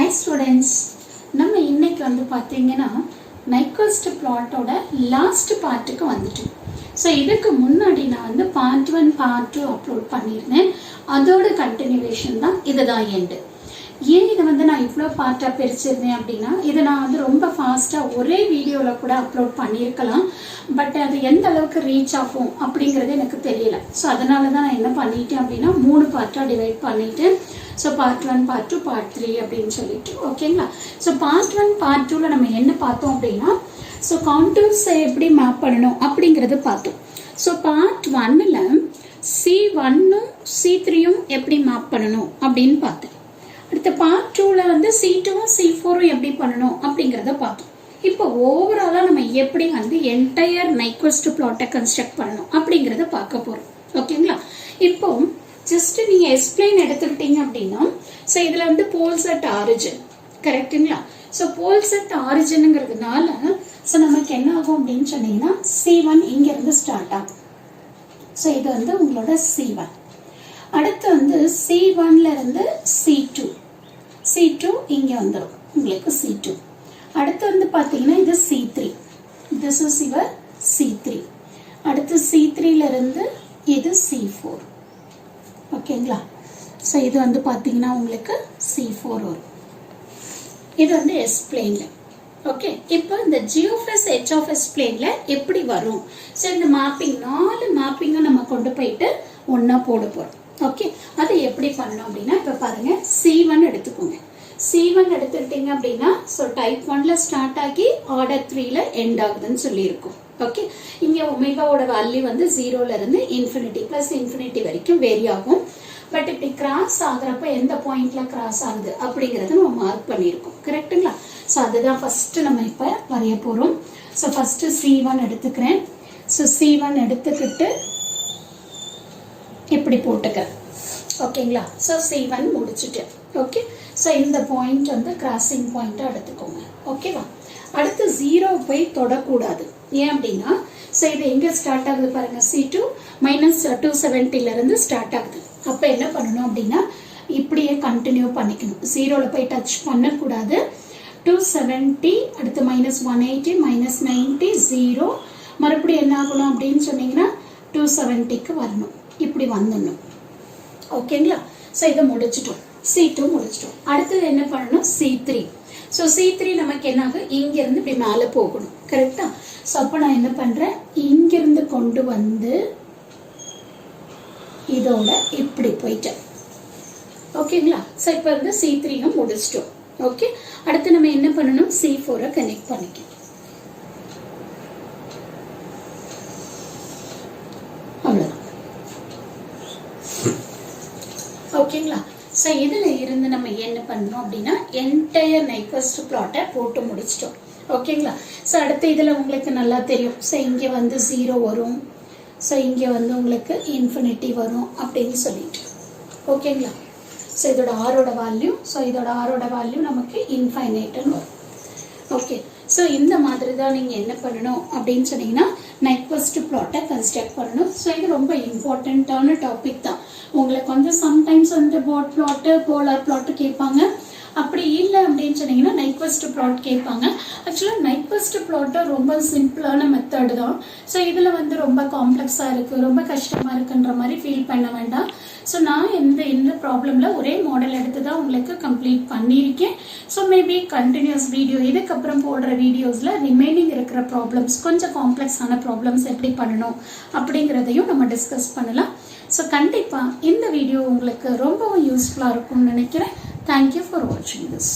Hi students, நம்ம இன்னைக்கு வந்து பாத்தீங்கன்னா nyquist plot ஓட லாஸ்ட் பார்ட்டுக்கு வந்துட்டோம். ஸோ இதுக்கு முன்னாடி நான் வந்து பார்ட் 1 பார்ட் 2 அப்லோட் பண்ணியிருந்தேன். அதோட கண்டினியூவேஷன் தான் இதுதான் எண்டு. ஏன் இதை வந்து நான் இவ்வளோ பார்ட்டாக பிரிச்சிருந்தேன் அப்படின்னா இதை நான் வந்து ரொம்ப ஃபாஸ்ட்டாக ஒரே வீடியோவில் கூட அப்லோட் பண்ணியிருக்கலாம். பட் அது எந்த அளவுக்கு ரீச் ஆகும் அப்படிங்கிறது எனக்கு தெரியல. ஸோ அதனால தான் நான் என்ன பண்ணிட்டேன் அப்படின்னா 3 பார்ட்டாக டிவைட் பண்ணிட்டு ஸோ பார்ட் 1 பார்ட் 2 பார்ட் 3 அப்படின்னு சொல்லிட்டு ஓகேங்களா. ஸோ பார்ட் 1 பார்ட் 2ல நம்ம என்ன பார்த்தோம் அப்படின்னா ஸோ கான்டூர்ஸை எப்படி மேப் பண்ணணும் அப்படிங்கிறது பார்த்தோம். ஸோ பார்ட் 1ல் C1ம் C3யும் எப்படி மேப் பண்ணணும் அப்படின்னு பார்த்தேன். அடுத்த பார்ட் 2ல் வந்து C2ம் C4ம் எப்படி பண்ணணும் அப்படிங்கிறத பார்த்தோம். இப்போ ஓவராலாக நம்ம எப்படி வந்து என்டையர் nyquist பிளாட்டை கன்ஸ்ட்ரக்ட் பண்ணணும் அப்படிங்கிறத பார்க்க போகிறோம். ஓகேங்களா. இப்போ ஜஸ்ட் நீங்கள் எக்ஸ்பிளைன் எடுத்துக்கிட்டீங்க அப்படின்னா ஸோ இதில் வந்து போல்ஸ் அட் ஆரிஜின் கரெக்டுங்களா. ஸோ போல்ஸ் அட் ஆரிஜினுங்கிறதுனால ஸோ நமக்கு என்ன ஆகும் அப்படின்னு சொன்னீங்கன்னா C1 இங்கேருந்து ஸ்டார்ட் ஆகும். ஸோ இது வந்து உங்களோட C1. அடுத்து வந்து C1ல இருந்து C2 இங்கே வந்துடும் உங்களுக்கு C2. அடுத்து வந்து பார்த்தீங்கன்னா இது C3, this is your C3. அடுத்து C3ல இருந்து இது C4 ஓகேங்களா. ஸோ இது வந்து பார்த்தீங்கன்னா உங்களுக்கு C4 வரும். இது வந்து எஸ் பிளேன்ல. ஓகே, இப்போ இந்த G of S H of S பிளேன்ல எப்படி வரும்? ஸோ இந்த மேப்பிங் 4 மேப்பிங்கை நம்ம கொண்டு போயிட்டு ஒன்றா போட போகிறோம். ஓகே, அது எப்படி பண்ணணும் அப்படின்னா இப்போ பாருங்க C1 எடுத்துக்கோங்க. C1 எடுத்துக்கிட்டீங்க அப்படின்னா ஸோ டைப் 1ல ஸ்டார்ட் ஆகி ஆர்டர் 3ல எண்ட் ஆகுதுன்னு சொல்லியிருக்கும். ஓகே, இங்கே ஒமேகாவோட வேல்யூ வந்து 0ல இருந்து இன்ஃபினிட்டி ப்ளஸ் இன்ஃபினிட்டி வரைக்கும் வேரி ஆகும். பட் இப்படி கிராஸ் ஆகுறப்ப எந்த பாயிண்ட்ல கிராஸ் ஆகுது அப்படிங்கறத நம்ம மார்க் பண்ணியிருக்கோம் கரெக்டுங்களா. ஸோ அதுதான் ஃபர்ஸ்ட் நம்ம இப்போ வரைய போறோம். ஸோ ஃபர்ஸ்ட் C1 எடுத்துக்கிறேன். ஸோ C1 எடுத்துக்கிட்டு இப்படி போட்டுக்கிறேன் ஓகேங்களா. ஸோ C1 முடிச்சுட்டேன். ஓகே, ஸோ இந்த பாயிண்ட் வந்து கிராசிங் பாயிண்ட்டாக எடுத்துக்கோங்க ஓகேவா. அடுத்து 0 போய் தொடக்கூடாது. ஏன் அப்படின்னா ஸோ இது எங்கே ஸ்டார்ட் ஆகுது பாருங்க, C2 -270 இருந்து ஸ்டார்ட் ஆகுது. அப்போ என்ன பண்ணணும் அப்படின்னா இப்படியே கண்டினியூ பண்ணிக்கணும். 0ல போய் டச் பண்ணக்கூடாது. 270 அடுத்து -180 -90 0 மறுபடியும் என்ன ஆகணும் அப்படின்னு சொன்னீங்கன்னா 270க்கு வரணும். இப்படி வந்துடணும் ஓகேங்களா. ஸோ இதை முடிச்சிட்டோம். C2 முடிச்சிட்டோம். அடுத்தது என்ன பண்ணணும் C3. ஸோ C3 நமக்கு என்ன ஆகும், இங்கிருந்து இப்படி மேலே போகணும் கரெக்டா. ஸோ அப்போ நான் என்ன பண்ணுறேன், இங்கிருந்து கொண்டு வந்து இதோட இப்படி போயிட்டேன் ஓகேங்களா. ஸோ இப்போ வந்து C3யும் முடிச்சிட்டோம். ஓகே, அடுத்து நம்ம என்ன பண்ணணும், C4 கனெக்ட் பண்ணிக்கணும். அவ்வளோதான் ஓகேங்களா. ஸோ இதில் இருந்து நம்ம என்ன பண்ணணும் அப்படின்னா என்டையர் nyquist பிளாட்டை போட்டு முடிச்சிட்டோம் ஓகேங்களா. ஸோ அடுத்து இதில் உங்களுக்கு நல்லா தெரியும். ஸோ இங்கே வந்து 0 வரும். ஸோ இங்கே வந்து உங்களுக்கு இன்ஃபினிட்டி வரும் அப்படின்னு சொல்லிட்டு ஓகேங்களா. ஸோ இதோட ஆரோட வேல்யூ நமக்கு இன்ஃபைனைட்னு வரும். ஓகே, ஸோ இந்த மாதிரி தான் நீங்கள் என்ன பண்ணணும் அப்படின்னு சொன்னீங்கன்னா nyquist பிளாட்டை கன்ஸ்ட்ரக்ட் பண்ணணும். ஸோ இது ரொம்ப இம்பார்ட்டண்ட்டான டாபிக் தான். உங்களுக்கு வந்து சம்டைம்ஸ் வந்து போட் பிளாட்டு போலார் பிளாட்டு கேட்பாங்க. அப்படி இல்லை அப்படின்னு சொன்னீங்கன்னா nyquist பிளாட் கேட்பாங்க. ஆக்சுவலாக nyquist பிளாட்டு ரொம்ப சிம்பிளான மெத்தடு தான். ஸோ இதில் வந்து ரொம்ப காம்ப்ளெக்ஸாக இருக்குது, ரொம்ப கஷ்டமாக இருக்குன்ற மாதிரி ஃபீல் பண்ண வேண்டாம். ஸோ நான் இந்த ப்ராப்ளமில் ஒரே மாடல் எடுத்து தான் உங்களுக்கு கம்ப்ளீட் பண்ணியிருக்கேன். ஸோ மேபி கண்டினியூஸ் வீடியோ இதுக்கப்புறம் போடுற வீடியோஸில் ரிமைனிங் இருக்கிற ப்ராப்ளம்ஸ் கொஞ்சம் காம்ப்ளெக்ஸான ப்ராப்ளம்ஸ் எப்படி பண்ணணும் அப்படிங்கிறதையும் நம்ம டிஸ்கஸ் பண்ணலாம். ஸோ கண்டிப்பாக இந்த வீடியோ உங்களுக்கு ரொம்பவும் யூஸ்ஃபுல்லாக இருக்கும்னு நினைக்கிறேன். Thank you for watching this.